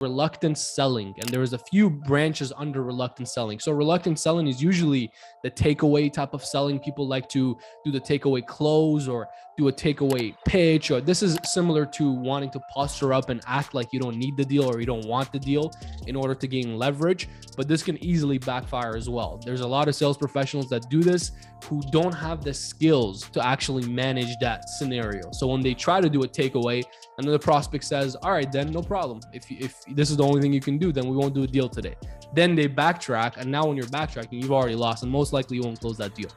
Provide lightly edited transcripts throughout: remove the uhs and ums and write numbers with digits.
reluctant selling, and there's a few branches under reluctant selling. So reluctant selling is usually the takeaway type of selling. People like to do the takeaway close or do a takeaway pitch, or this is similar to wanting to posture up and act like you don't need the deal or you don't want the deal in order to gain leverage. But this can easily backfire as well. There's a lot of sales professionals that do this who don't have the skills to actually manage that scenario. So when they try to do a takeaway and then the prospect says, all right, then no problem. If this is the only thing you can do, then we won't do a deal today. Then they backtrack. And now when you're backtracking, you've already lost, and most likely you won't close that deal.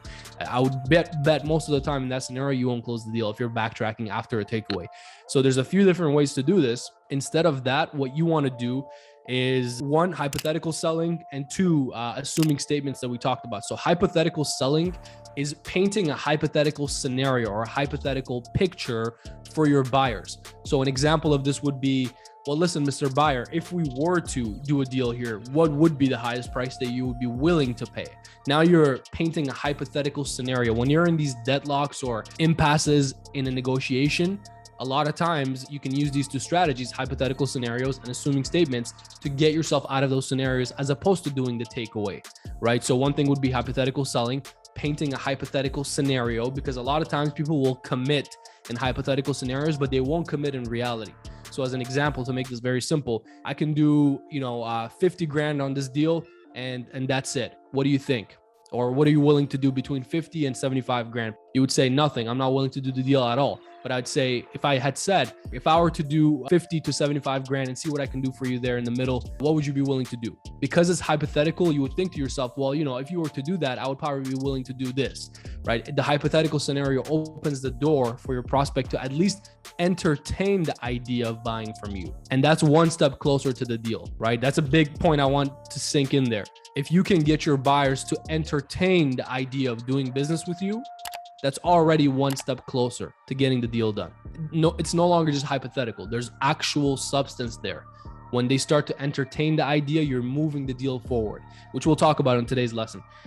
I would bet most of the time in that scenario, you won't close the deal if you're backtracking after a takeaway. So there's a few different ways to do this. Instead of that, what you want to do is one, hypothetical selling, and two, assuming statements that we talked about. So hypothetical selling is painting a hypothetical scenario or a hypothetical picture for your buyers. So an example of this would be, well, listen, Mr. Buyer, if we were to do a deal here, what would be the highest price that you would be willing to pay? Now you're painting a hypothetical scenario. When you're in these deadlocks or impasses in a negotiation, a lot of times you can use these two strategies, hypothetical scenarios and assuming statements, to get yourself out of those scenarios as opposed to doing the takeaway, right? So one thing would be hypothetical selling, painting a hypothetical scenario, because a lot of times people will commit in hypothetical scenarios, but they won't commit in reality. So as an example, to make this very simple, I can do, 50 grand on this deal and that's it. What do you think? Or what are you willing to do between 50 and 75 grand? You would say nothing. I'm not willing to do the deal at all. But I'd say, if I had said, if I were to do 50 to 75 grand and see what I can do for you there in the middle, what would you be willing to do? Because it's hypothetical, you would think to yourself, well, if you were to do that, I would probably be willing to do this, right? The hypothetical scenario opens the door for your prospect to at least entertain the idea of buying from you. And that's one step closer to the deal, right? That's a big point I want to sink in there. If you can get your buyers to entertain the idea of doing business with you, that's already one step closer to getting the deal done. No, it's no longer just hypothetical. There's actual substance there. When they start to entertain the idea, you're moving the deal forward, which we'll talk about in today's lesson.